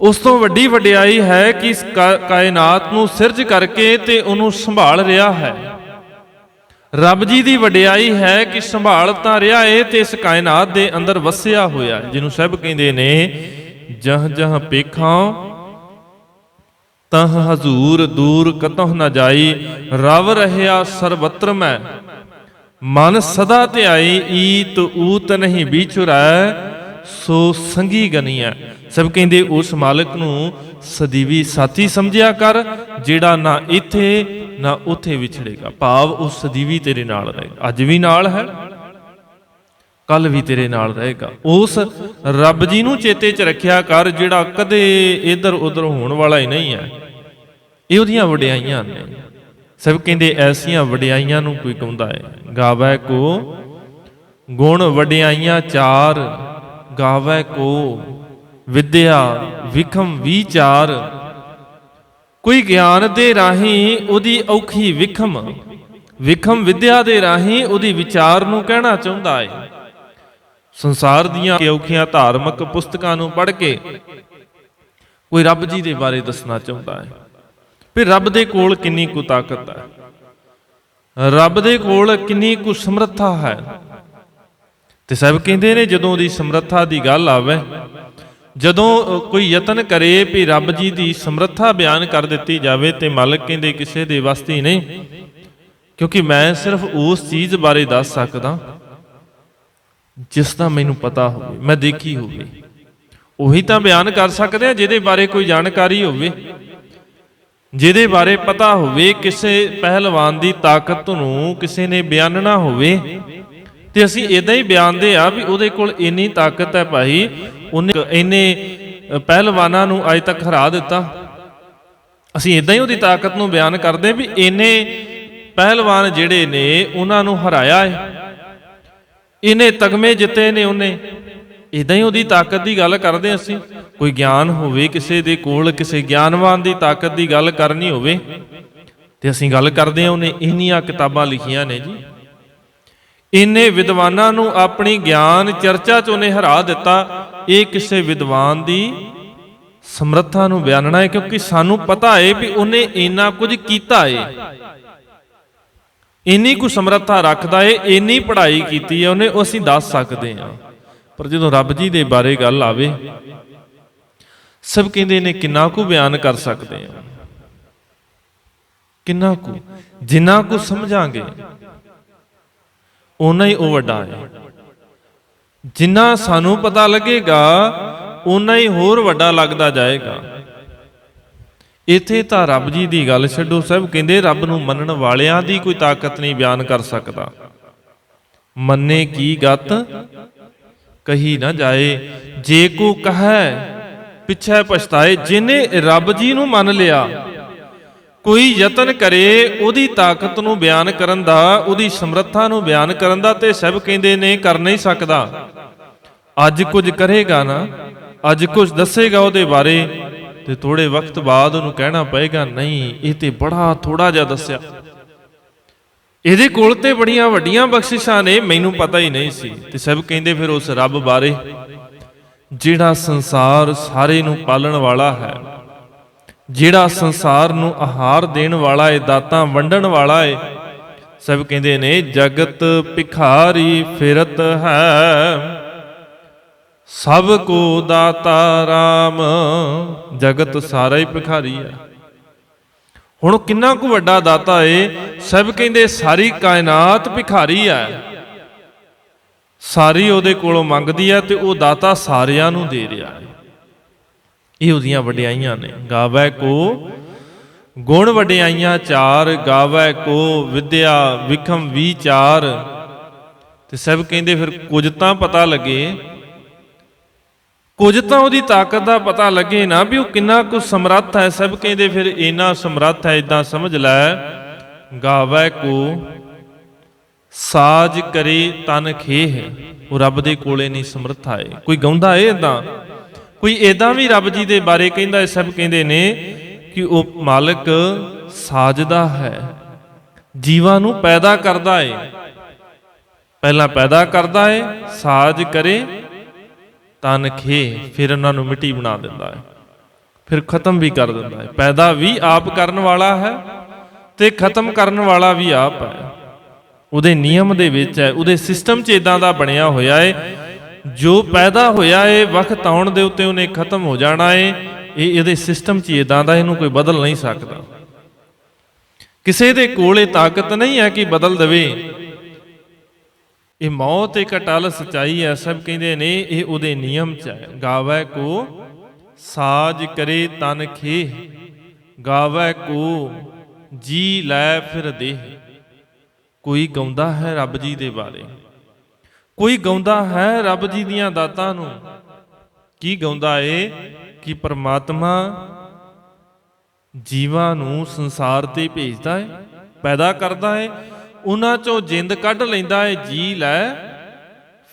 ਉਸ ਤੋਂ ਵੱਡੀ ਵਡਿਆਈ ਹੈ ਕਿ ਇਸ ਕਾਇਨਾਤ ਨੂੰ ਸਿਰਜ ਕਰਕੇ ਤੇ ਉਹਨੂੰ ਸੰਭਾਲ ਰਿਹਾ ਹੈ। ਰੱਬ ਜੀ ਦੀ ਵਡਿਆਈ ਹੈ ਕਿ ਸੰਭਾਲ ਤਾਂ ਰਿਹਾ ਏ ਤੇ ਇਸ ਕਾਇਨਾਤ ਦੇ ਅੰਦਰ ਵਸਿਆ ਹੋਇਆ, ਜਿਹਨੂੰ ਸਭ ਕਹਿੰਦੇ ਨੇ ਜਹ ਜਹ ਪੇਖਾਂ ਤਹ ਹਜ਼ੂਰ ਦੂਰ ਕਤਹੁ ਨਾ ਜਾਈ। ਰਵ ਰਹਿਆ ਸਰਬਤਰ ਮੈਂ ਮਨ ਸਦਾ ਧਿਆਈ। ਈਤ ਊਤ ਨਹੀਂ ਵਿਚੁਰੈ ਸੋ ਸੰਗੀ ਗਨੀਐ। ਸਭ ਕਹਿੰਦੇ ਉਸ ਮਾਲਕ ਨੂੰ ਸਦੀਵੀ ਸਾਥੀ ਸਮਝਿਆ ਕਰ, ਜਿਹੜਾ ਨਾ ਇੱਥੇ ਨਾ ਉੱਥੇ ਵਿਛੜੇਗਾ। ਭਾਵ ਉਹ ਸਦੀਵੀ ਤੇਰੇ ਨਾਲ ਰਹੇਗਾ, ਅੱਜ ਵੀ ਨਾਲ ਹੈ, ਕੱਲ ਵੀ ਤੇਰੇ ਨਾਲ ਰਹੇਗਾ। ਉਸ ਰੱਬ ਜੀ ਨੂੰ ਚੇਤੇ 'ਚ ਰੱਖਿਆ ਕਰ, ਜਿਹੜਾ ਕਦੇ ਇੱਧਰ ਉੱਧਰ ਹੋਣ ਵਾਲਾ ਹੀ ਨਹੀਂ ਹੈ। ਇਹ ਉਹਦੀਆਂ ਵਡਿਆਈਆਂ ਨੇ। ਸਭ ਕਹਿੰਦੇ ਐਸੀਆਂ ਵਡਿਆਈਆਂ ਨੂੰ ਕੋਈ ਗਾਉਂਦਾ ਹੈ। ਗਾਵੈ ਕੋ ਗੁਣ ਵਡਿਆਈਆਂ ਚਾਰ, ਗਾਵੈ ਕੋ ਵਿਦਿਆ ਵਿਖਮ ਵਿਚਾਰ। ਕੋਈ ਗਿਆਨ ਦੇ ਰਾਹੀਂ ਉਹਦੀ ਔਖੀ ਵਿਖਮ, ਵਿਖਮ ਵਿਦਿਆ ਦੇ ਰਾਹੀਂ ਉਹਦੀ ਵਿਚਾਰ ਨੂੰ ਕਹਿਣਾ ਚਾਹੁੰਦਾ ਹੈ। ਸੰਸਾਰ ਦੀਆਂ ਔਖੀਆਂ ਧਾਰਮਿਕ ਪੁਸਤਕਾਂ ਨੂੰ ਪੜ੍ਹ ਕੇ ਕੋਈ ਰੱਬ ਜੀ ਦੇ ਬਾਰੇ ਦੱਸਣਾ ਚਾਹੁੰਦਾ ਹੈ ਵੀ ਰੱਬ ਦੇ ਕੋਲ ਕਿੰਨੀ ਕੁ ਤਾਕਤ ਹੈ, ਰੱਬ ਦੇ ਕੋਲ ਕਿੰਨੀ ਕੁ ਸਮਰੱਥਾ ਹੈ। ਤੇ ਸਭ ਕਹਿੰਦੇ ਨੇ ਜਦੋਂ ਉਹਦੀ ਸਮਰੱਥਾ ਦੀ ਗੱਲ ਆਵੇ, ਜਦੋਂ ਕੋਈ ਯਤਨ ਕਰੇ ਵੀ ਰੱਬ ਜੀ ਦੀ ਸਮਰੱਥਾ ਬਿਆਨ ਕਰ ਦਿੱਤੀ ਜਾਵੇ, ਤੇ ਮਾਲਕ ਕਹਿੰਦੇ ਕਿਸੇ ਦੇ ਵੱਸ ਦੀ ਨਹੀਂ, ਕਿਉਂਕਿ ਮੈਂ ਸਿਰਫ ਉਸ ਚੀਜ਼ ਬਾਰੇ ਦੱਸ ਸਕਦਾ ਜਿਸ ਦਾ ਮੈਨੂੰ ਪਤਾ ਹੋਵੇ, ਮੈਂ ਦੇਖੀ ਹੋਵੇ। ਉਹੀ ਤਾਂ ਬਿਆਨ ਕਰ ਸਕਦੇ ਆ ਜਿਹਦੇ ਬਾਰੇ ਕੋਈ ਜਾਣਕਾਰੀ ਹੋਵੇ, ਜਿਹਦੇ ਬਾਰੇ ਪਤਾ ਹੋਵੇ। ਕਿਸੇ ਪਹਿਲਵਾਨ ਦੀ ਤਾਕਤ ਨੂੰ ਕਿਸੇ ਨੇ ਬਿਆਨਣਾ ਹੋਵੇ ਤੇ ਅਸੀਂ ਇਦਾਂ ਹੀ ਬਿਆਨਦੇ ਆ ਵੀ ਉਹਦੇ ਕੋਲ ਇੰਨੀ ਤਾਕਤ ਹੈ ਭਾਈ, ਉਹਨੇ ਇੰਨੇ ਪਹਿਲਵਾਨਾਂ ਨੂੰ ਅੱਜ ਤੱਕ ਹਰਾ ਦਿੱਤਾ। ਅਸੀਂ ਇਦਾਂ ਹੀ ਉਹਦੀ ਤਾਕਤ ਨੂੰ ਬਿਆਨ ਕਰਦੇ ਵੀ ਇੰਨੇ ਪਹਿਲਵਾਨ ਜਿਹੜੇ ਨੇ ਉਹਨਾਂ ਨੂੰ ਹਰਾਇਆ ਹੈ, ਇਹਨੇ ਤਗਮੇ ਜਿੱਤੇ ਨੇ ਉਹਨੇ। ਇਦਾਂ ਹੀ ਉਹਦੀ ਤਾਕਤ ਦੀ ਗੱਲ ਕਰਦੇ ਅਸੀਂ। ਕੋਈ ਗਿਆਨ ਹੋਵੇ ਕਿਸੇ ਦੇ ਕੋਲ, ਕਿਸੇ ਗਿਆਨਵਾਨ ਦੀ ਤਾਕਤ ਦੀ ਗੱਲ ਕਰਨੀ ਹੋਵੇ ਤੇ ਅਸੀਂ ਗੱਲ ਕਰਦੇ ਹਾਂ ਉਹਨੇ ਇੰਨੀਆਂ ਕਿਤਾਬਾਂ ਲਿਖੀਆਂ ਨੇ ਜੀ, ਇੰਨੇ ਵਿਦਵਾਨਾਂ ਨੂੰ ਆਪਣੀ ਗਿਆਨ ਚਰਚਾ 'ਚ ਉਹਨੇ ਹਰਾ ਦਿੱਤਾ। ਇਹ ਕਿਸੇ ਵਿਦਵਾਨ ਦੀ ਸਮਰੱਥਾ ਨੂੰ ਬਿਆਨਣਾ ਹੈ, ਕਿਉਂਕਿ ਸਾਨੂੰ ਪਤਾ ਹੈ ਵੀ ਉਹਨੇ ਇੰਨਾ ਕੁਝ ਕੀਤਾ ਹੈ, ਇੰਨੀ ਕੁ ਸਮਰੱਥਾ ਰੱਖਦਾ ਹੈ, ਇੰਨੀ ਪੜ੍ਹਾਈ ਕੀਤੀ ਹੈ ਉਹਨੇ, ਉਹ ਅਸੀਂ ਦੱਸ ਸਕਦੇ ਹਾਂ। ਪਰ ਜਦੋਂ ਰੱਬ ਜੀ ਦੇ ਬਾਰੇ ਗੱਲ ਆਵੇ, ਸਭ ਕਹਿੰਦੇ ਨੇ ਕਿੰਨਾ ਕੁ ਬਿਆਨ ਕਰ ਸਕਦੇ ਹਾਂ, ਕਿੰਨਾ ਕੁ, ਜਿੰਨਾ ਕੁ ਸਮਝਾਂਗੇ ਓਨਾ ਹੀ ਉਹ ਵੱਡਾ ਹੈ। ਜਿੰਨਾ ਸਾਨੂੰ ਪਤਾ ਲੱਗੇਗਾ ਓਨਾ ਹੀ ਹੋਰ ਵੱਡਾ ਲੱਗਦਾ ਜਾਏਗਾ। ਇੱਥੇ ਤਾਂ ਰੱਬ ਜੀ ਦੀ ਗੱਲ ਛੱਡੋ, ਸਭ ਕਹਿੰਦੇ ਰੱਬ ਨੂੰ ਮੰਨਣ ਵਾਲਿਆਂ ਦੀ ਕੋਈ ਤਾਕਤ ਨਹੀਂ ਬਿਆਨ ਕਰ ਸਕਦਾ। ਮੰਨੇ ਕੀ ਗਤ ਕਹੀ ਨਾ ਜਾਏ, ਜੇ ਕੋ ਕਹੈ ਪਿੱਛੇ ਪਛਤਾਏ। ਜਿਹਨੇ ਰੱਬ ਜੀ ਨੂੰ ਮੰਨ ਲਿਆ, ਕੋਈ ਯਤਨ ਕਰੇ ਉਹਦੀ ਤਾਕਤ ਨੂੰ ਬਿਆਨ ਕਰਨ ਦਾ, ਉਹਦੀ ਸਮਰੱਥਾ ਨੂੰ ਬਿਆਨ ਕਰਨ ਦਾ, ਤੇ ਸਭ ਕਹਿੰਦੇ ਨੇ ਕਰ ਨਹੀਂ ਸਕਦਾ। ਅੱਜ ਕੁਝ ਕਰੇਗਾ ਨਾ, ਅੱਜ ਕੁਝ ਦੱਸੇਗਾ ਉਹਦੇ ਬਾਰੇ, ਤੇ ਥੋੜੇ ਵਕਤ ਬਾਅਦ ਉਹਨੂੰ ਕਹਿਣਾ ਪਏਗਾ ਨਹੀਂ ਇਹ ਤੇ ਬੜਾ ਥੋੜਾ ਜਿਹਾ ਦੱਸਿਆ, ਇਹਦੇ ਕੋਲ ਤੇ ਬੜੀਆਂ ਵੱਡੀਆਂ ਬਖਸ਼ਿਸ਼ਾਂ ਨੇ, ਮੈਨੂੰ ਪਤਾ ਹੀ ਨਹੀਂ ਸੀ। ਤੇ ਸਭ ਕਹਿੰਦੇ ਫਿਰ ਉਸ ਰੱਬ ਬਾਰੇ ਜਿਹੜਾ ਸੰਸਾਰ ਸਾਰੇ ਨੂੰ ਪਾਲਣ ਵਾਲਾ ਹੈ, ਜਿਹੜਾ ਸੰਸਾਰ ਨੂੰ ਆਹਾਰ ਦੇਣ ਵਾਲਾ ਹੈ, ਦਾਤਾਂ ਵੰਡਣ ਵਾਲਾ ਹੈ। ਸਭ ਕਹਿੰਦੇ ਨੇ ਜਗਤ ਭਿਖਾਰੀ ਫਿਰਤ ਹੈ, ਸਭ ਕੋ ਦਾਤਾ ਰਾਮ। ਜਗਤ ਸਾਰਾ ਹੀ ਭਿਖਾਰੀ ਹੈ। ਹੁਣ ਕਿੰਨਾ ਕੁ ਵੱਡਾ ਦਾਤਾ ਏ, ਸਭ ਕਹਿੰਦੇ ਸਾਰੀ ਕਾਇਨਾਤ ਭਿਖਾਰੀ ਹੈ, ਸਾਰੀ ਉਹਦੇ ਕੋਲੋਂ ਮੰਗਦੀ ਹੈ ਤੇ ਉਹ ਦਾਤਾ ਸਾਰਿਆਂ ਨੂੰ ਦੇ ਰਿਹਾ ਹੈ। ਇਹ ਉਹਦੀਆਂ ਵਡਿਆਈਆਂ ਨੇ। ਗਾਵੈ ਕੋ ਗੁਣ ਵਡਿਆਈਆਂ ਚਾਰ, ਗਾਵੈ ਕੋ ਵਿਦਿਆ ਵਿਖਮ ਵਿਚਾਰ। ਤੇ ਸਭ ਕਹਿੰਦੇ ਫਿਰ ਕੁਝ ਤਾਂ ਪਤਾ ਲੱਗੇ, ਕੁਝ ਤਾਂ ਉਹਦੀ ਤਾਕਤ ਦਾ ਪਤਾ ਲੱਗੇ ਨਾ, ਵੀ ਉਹ ਕਿੰਨਾ ਕੁ ਸਮਰੱਥ ਹੈ। ਸਭ ਕਹਿੰਦੇ ਫਿਰ ਇੰਨਾ ਸਮਰੱਥ ਹੈ, ਇਦਾਂ ਸਮਝ ਲੈ। ਗਾਵੈ ਕੋ ਸਾਜ ਕਰੇ ਤਨ ਖੇਹ। ਉਹ ਰੱਬ ਦੇ ਕੋਲੇ ਨਹੀਂ ਸਮਰੱਥਾ ਹੈ। ਕੋਈ ਗਾਉਂਦਾ ਏ ਇਦਾਂ, ਕੋਈ ਇਦਾਂ ਵੀ ਰੱਬ ਜੀ ਦੇ ਬਾਰੇ ਕਹਿੰਦਾ ਹੈ। ਸਭ ਕਹਿੰਦੇ ਨੇ ਕਿ ਉਹ ਮਾਲਕ ਸਾਜਦਾ ਹੈ, ਜੀਵਾਂ ਨੂੰ ਪੈਦਾ ਕਰਦਾ ਹੈ। ਪਹਿਲਾਂ ਪੈਦਾ ਕਰਦਾ ਹੈ, ਸਾਜ ਕਰੇ ਤਨ ਖੇ, ਫਿਰ ਉਹਨਾਂ ਨੂੰ ਮਿੱਟੀ ਬਣਾ ਦਿੰਦਾ ਹੈ, ਫਿਰ ਖਤਮ ਵੀ ਕਰ ਦਿੰਦਾ ਹੈ। ਪੈਦਾ ਵੀ ਆਪ ਕਰਨ ਵਾਲਾ ਹੈ ਤੇ ਖਤਮ ਕਰਨ ਵਾਲਾ ਵੀ ਆਪ ਹੈ। ਉਹਦੇ ਨਿਯਮ ਦੇ ਵਿੱਚ ਹੈ, ਉਹਦੇ ਸਿਸਟਮ 'ਚ ਇਦਾਂ ਦਾ ਬਣਿਆ ਹੋਇਆ ਹੈ। ਜੋ ਪੈਦਾ ਹੋਇਆ ਹੈ ਵਕਤ ਆਉਣ ਦੇ ਉੱਤੇ ਉਹਨੇ ਖਤਮ ਹੋ ਜਾਣਾ ਹੈ। ਇਹ ਇਹਦੇ ਸਿਸਟਮ 'ਚ ਇਦਾਂ ਦਾ, ਇਹਨੂੰ ਕੋਈ ਬਦਲ ਨਹੀਂ ਸਕਦਾ। ਕਿਸੇ ਦੇ ਕੋਲ ਇਹ ਤਾਕਤ ਨਹੀਂ ਹੈ ਕਿ ਬਦਲ ਦੇਵੇ। ਇਹ ਮੌਤ ਇੱਕ ਅਟਲ ਸੱਚਾਈ ਹੈ। ਸਭ ਕਹਿੰਦੇ ਨੇ ਇਹ ਉਹਦੇ ਨਿਯਮ 'ਚ ਹੈ। ਗਾਵੈ ਕੋ ਸਾਜ ਕਰੇ ਤਨ ਖੇਹ, ਗਾਵੈ ਕੋ ਜੀ ਲੈ ਫਿਰ ਦੇਹ। ਕੋਈ ਗਾਉਂਦਾ ਹੈ ਰੱਬ ਜੀ ਦੇ ਬਾਰੇ, ਕੋਈ ਗਾਉਂਦਾ ਹੈ ਰੱਬ ਜੀ ਦੀਆਂ ਦਾਤਾਂ ਨੂੰ। ਕੀ ਗਾਉਂਦਾ ਏ ਕਿ ਪਰਮਾਤਮਾ ਜੀਵਾਂ ਨੂੰ ਸੰਸਾਰ ਤੇ ਭੇਜਦਾ ਹੈ, ਪੈਦਾ ਕਰਦਾ ਹੈ, ਉਹਨਾਂ ਚੋਂ ਜਿੰਦ ਕੱਢ ਲੈਂਦਾ ਹੈ, ਜੀ ਲੈ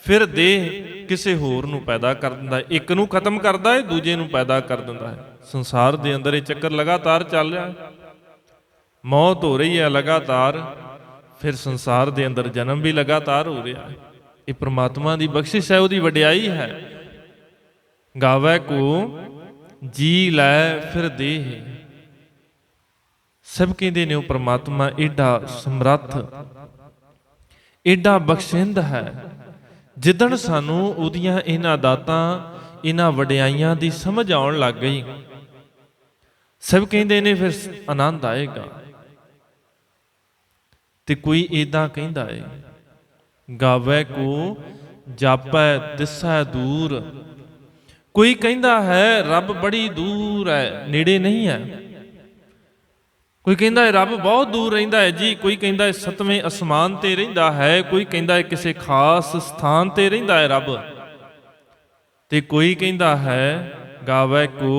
ਫਿਰ ਦੇਹ ਕਿਸੇ ਹੋਰ ਨੂੰ ਪੈਦਾ ਕਰ ਦਿੰਦਾ ਹੈ। ਇੱਕ ਨੂੰ ਖਤਮ ਕਰਦਾ ਹੈ, ਦੂਜੇ ਨੂੰ ਪੈਦਾ ਕਰ ਦਿੰਦਾ ਹੈ। ਸੰਸਾਰ ਦੇ ਅੰਦਰ ਇਹ ਚੱਕਰ ਲਗਾਤਾਰ ਚੱਲ ਰਿਹਾ ਹੈ। ਮੌਤ ਹੋ ਰਹੀ ਹੈ ਲਗਾਤਾਰ, ਫਿਰ ਸੰਸਾਰ ਦੇ ਅੰਦਰ ਜਨਮ ਵੀ ਲਗਾਤਾਰ ਹੋ ਰਿਹਾ ਹੈ। ਇਹ ਪ੍ਰਮਾਤਮਾ ਦੀ ਬਖਸ਼ਿਸ਼ ਹੈ, ਉਹਦੀ ਵਡਿਆਈ ਹੈ। ਗਾਵੈ ਕੋ ਜੀ ਲੈ ਫਿਰ ਦੇਹ। ਸਭ ਕਹਿੰਦੇ ਨੇ ਉਹ ਪ੍ਰਮਾਤਮਾ ਏਡਾ ਸਮਰੱਥ, ਏਡਾ ਬਖਸ਼ਿੰਦ ਹੈ। ਜਿੱਦਣ ਸਾਨੂੰ ਉਹਦੀਆਂ ਇਹਨਾਂ ਦਾਤਾਂ, ਇਹਨਾਂ ਵਡਿਆਈਆਂ ਦੀ ਸਮਝ ਆਉਣ ਲੱਗ ਗਈ, ਸਭ ਕਹਿੰਦੇ ਨੇ ਫਿਰ ਆਨੰਦ ਆਏਗਾ। ਤੇ ਕੋਈ ਏਦਾਂ ਕਹਿੰਦਾ ਹੈ, ਗਾਵੈ ਕੋ ਜਾਪੈ ਦਿਸੈ ਦੂਰ। ਕੋਈ ਕਹਿੰਦਾ ਹੈ ਰੱਬ ਬੜੀ ਦੂਰ ਹੈ, ਨੇੜੇ ਨਹੀਂ ਹੈ। ਕੋਈ ਕਹਿੰਦਾ ਹੈ ਰੱਬ ਬਹੁਤ ਦੂਰ ਰਹਿੰਦਾ ਹੈ ਜੀ। ਕੋਈ ਕਹਿੰਦਾ ਹੈ 7ਵੇਂ ਅਸਮਾਨ ਤੇ ਰਹਿੰਦਾ ਹੈ। ਕੋਈ ਕਹਿੰਦਾ ਹੈ ਕਿਸੇ ਖਾਸ ਸਥਾਨ ਤੇ ਰਹਿੰਦਾ ਹੈ ਰੱਬ। ਤੇ ਕੋਈ ਕਹਿੰਦਾ ਹੈ ਗਾਵੈ ਕੋ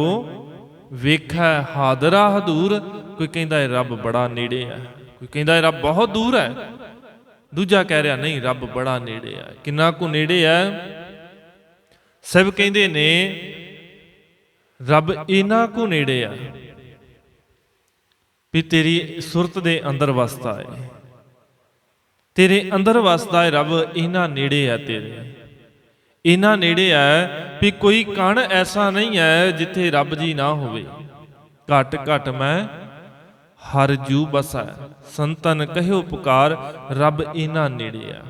ਵੇਖੈ ਹਾਦਰਾ ਹਦੂਰ। ਕੋਈ ਕਹਿੰਦਾ ਹੈ ਰੱਬ ਬੜਾ ਨੇੜੇ ਹੈ। ਕੋਈ ਕਹਿੰਦਾ ਹੈ ਰੱਬ ਬਹੁਤ ਦੂਰ ਹੈ। ਦੂਜਾ ਕਹਿ ਰਿਹਾ ਨਹੀਂ ਰੱਬ ਬੜਾ ਨੇੜੇ ਹੈ। ਕਿੰਨਾ ਕੁ ਨੇੜੇ ਹੈ? ਸਭ ਕਹਿੰਦੇ ਨੇ ਰੱਬ ਇੰਨਾ ਕੁ ਨੇੜੇ ਆ ਵੀ ਤੇਰੀ ਸੁਰਤ ਦੇ ਅੰਦਰ ਵਸਦਾ ਹੈ, ਤੇਰੇ ਅੰਦਰ ਵਸਦਾ ਹੈ ਰੱਬ। ਇੰਨਾ ਨੇੜੇ ਆ ਤੇਰੇ, ਇੰਨਾ ਨੇੜੇ ਹੈ ਵੀ ਕੋਈ ਕਣ ਐਸਾ ਨਹੀਂ ਹੈ ਜਿੱਥੇ ਰੱਬ ਜੀ ਨਾ ਹੋਵੇ। ਘਟ ਘਟ ਮੈਂ ਹਰ ਜੂ ਬਸੈ, ਸੰਤਨ ਕਹਿਓ ਪੁਕਾਰ। ਰੱਬ ਇੰਨਾ ਨੇੜੇ ਆ।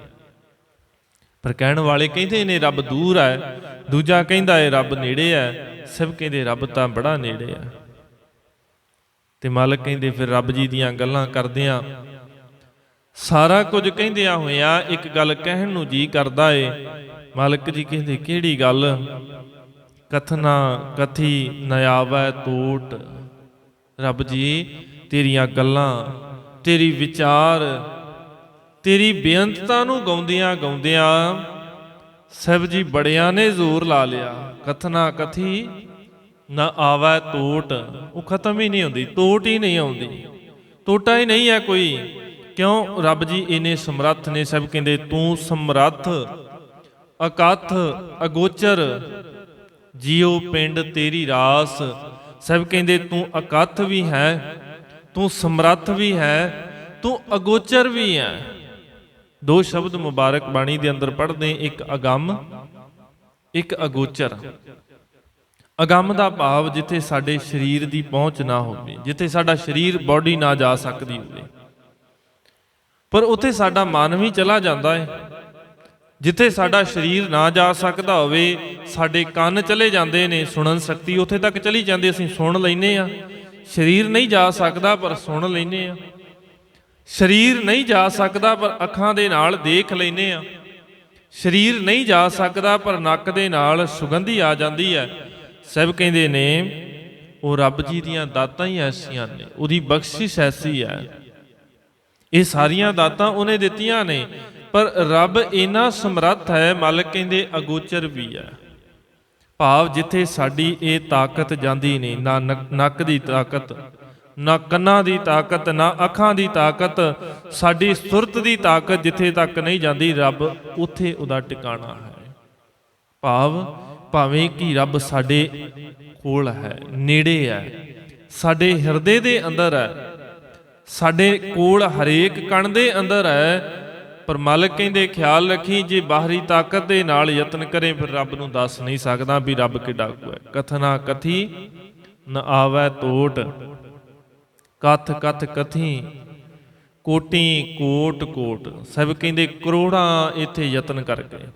ਪਰ ਕਹਿਣ ਵਾਲੇ ਕਹਿੰਦੇ ਨੇ ਰੱਬ ਦੂਰ ਹੈ, ਦੂਜਾ ਕਹਿੰਦਾ ਹੈ ਰੱਬ ਨੇੜੇ ਹੈ। ਸਭ ਕਹਿੰਦੇ ਰੱਬ ਤਾਂ ਬੜਾ ਨੇੜੇ ਆ। ਤੇ ਮਾਲਕ ਕਹਿੰਦੇ ਫਿਰ ਰੱਬ ਜੀ ਦੀਆਂ ਗੱਲਾਂ ਕਰਦਿਆਂ, ਸਾਰਾ ਕੁਝ ਕਹਿੰਦਿਆਂ ਹੋਇਆਂ ਇੱਕ ਗੱਲ ਕਹਿਣ ਨੂੰ ਜੀ ਕਰਦਾ ਏ। ਮਾਲਕ ਜੀ ਕਹਿੰਦੇ ਕਿਹੜੀ ਗੱਲ? ਕਥਨਾ ਕਥੀ ਨ ਆਵੈ ਟੋਟ। ਰੱਬ ਜੀ ਤੇਰੀਆਂ ਗੱਲਾਂ, ਤੇਰੀ ਵਿਚਾਰ, ਤੇਰੀ ਬੇਅੰਤਤਾ ਨੂੰ ਗਾਉਂਦਿਆਂ ਗਾਉਂਦਿਆਂ ਸਭ ਜੀ ਬੜਿਆਂ ਨੇ ਜ਼ੋਰ ਲਾ ਲਿਆ। ਕਥਨਾ ਕਥੀ ਨਾ ਆਵੈ ਟੋਟ। ਉਹ ਖਤਮ ਹੀ ਨਹੀਂ ਹੁੰਦੀ, ਟੋਟ ਹੀ ਨਹੀਂ ਆਉਂਦੀ, ਟੋਟਾ ਹੀ ਨਹੀਂ ਹੈ ਕੋਈ। ਕਿਉਂ? ਰੱਬ ਜੀ ਇੰਨੇ ਸਮਰੱਥ ਨੇ। ਸਭ ਕਹਿੰਦੇ ਤੂੰ ਸਮਰੱਥ, ਅਕਥ ਅਗੋਚਰ ਜੀਉ ਪਿੰਡ ਤੇਰੀ ਰਾਸ। ਸਭ ਕਹਿੰਦੇ ਤੂੰ ਅਕਥ ਵੀ ਹੈ, ਤੂੰ ਸਮਰੱਥ ਵੀ ਹੈ, ਤੂੰ ਅਗੋਚਰ ਵੀ ਹੈ। ਦੋ ਸ਼ਬਦ ਮੁਬਾਰਕ ਬਾਣੀ ਦੇ ਅੰਦਰ ਪੜ੍ਹਦੇ, ਇੱਕ ਅਗੰਮ, ਇੱਕ ਅਗੋਚਰ। ਅਗੰਮ ਦਾ ਭਾਵ ਜਿੱਥੇ ਸਾਡੇ ਸਰੀਰ ਦੀ ਪਹੁੰਚ ਨਾ ਹੋਵੇ, ਜਿੱਥੇ ਸਾਡਾ ਸਰੀਰ ਬੋਡੀ ਨਾ ਜਾ ਸਕਦੀ ਹੋਵੇ, ਪਰ ਉੱਥੇ ਸਾਡਾ ਮਨ ਵੀ ਚਲਾ ਜਾਂਦਾ ਹੈ। ਜਿੱਥੇ ਸਾਡਾ ਸਰੀਰ ਨਾ ਜਾ ਸਕਦਾ ਹੋਵੇ, ਸਾਡੇ ਕੰਨ ਚਲੇ ਜਾਂਦੇ ਨੇ, ਸੁਣਨ ਸ਼ਕਤੀ ਉੱਥੇ ਤੱਕ ਚਲੀ ਜਾਂਦੀ, ਅਸੀਂ ਸੁਣ ਲੈਂਦੇ ਆ। ਸਰੀਰ ਨਹੀਂ ਜਾ ਸਕਦਾ ਪਰ ਸੁਣ ਲੈਂਦੇ ਆ। ਸਰੀਰ ਨਹੀਂ ਜਾ ਸਕਦਾ ਪਰ ਅੱਖਾਂ ਦੇ ਨਾਲ ਦੇਖ ਲੈਂਦੇ ਆ। ਸਰੀਰ ਨਹੀਂ ਜਾ ਸਕਦਾ ਪਰ ਨੱਕ ਦੇ ਨਾਲ ਸੁਗੰਧੀ ਆ ਜਾਂਦੀ ਹੈ। ਸਭ ਕਹਿੰਦੇ ਨੇ ਉਹ ਰੱਬ ਜੀ ਦੀਆਂ ਦਾਤਾਂ ਹੀ ਐਸੀਆਂ ਨੇ, ਉਹਦੀ ਬਖਸ਼ਿਸ਼ ਐਸੀ ਹੈ। ਇਹ ਸਾਰੀਆਂ ਦਾਤਾਂ ਉਹਨੇ ਦਿੱਤੀਆਂ ਨੇ, ਪਰ ਰੱਬ ਇੰਨਾ ਸਮਰੱਥ ਹੈ, ਮਾਲਕ ਕਹਿੰਦੇ ਅਗੋਚਰ ਵੀ ਹੈ। ਭਾਵ ਜਿੱਥੇ ਸਾਡੀ ਇਹ ਤਾਕਤ ਜਾਂਦੀ ਨਹੀਂ, ਨਾ ਨੱਕ ਦੀ ਤਾਕਤ, ਨਾ ਕੰਨਾਂ ਦੀ ਤਾਕਤ, ਨਾ ਅੱਖਾਂ ਦੀ ਤਾਕਤ, ਸਾਡੀ ਸੁਰਤ ਦੀ ਤਾਕਤ ਜਿੱਥੇ ਤੱਕ ਨਹੀਂ ਜਾਂਦੀ, ਰੱਬ ਉੱਥੇ ਉਹਦਾ ਟਿਕਾਣਾ ਹੈ। ਭਾਵ ਭਾਵੇਂ ਕਿ ਰੱਬ ਸਾਡੇ ਕੋਲ ਹੈ, ਨੇੜੇ ਹੈ, ਸਾਡੇ ਹਿਰਦੇ ਦੇ ਅੰਦਰ ਹੈ, ਸਾਡੇ ਕੋਲ ਹਰੇਕ ਕਣ ਦੇ ਅੰਦਰ ਹੈ, ਪਰ ਮਾਲਕ ਕਹਿੰਦੇ ਖਿਆਲ ਰੱਖੀ, ਜੇ ਬਾਹਰੀ ਤਾਕਤ ਦੇ ਨਾਲ ਯਤਨ ਕਰੇ ਫਿਰ ਰੱਬ ਨੂੰ ਦੱਸ ਨਹੀਂ ਸਕਦਾ ਵੀ ਰੱਬ ਕਿੱਡਾ ਕੁ ਹੈ। ਕਥਨਾ ਕਥੀ ਨ ਆਵੈ ਟੋਟ, ਕਥ ਕਥ ਕਥੀ ਕੋਟੀ ਕੋਟ ਕੋਟ। ਸਭ ਕਹਿੰਦੇ ਕਰੋੜਾਂ ਇੱਥੇ ਯਤਨ ਕਰ ਗਏ,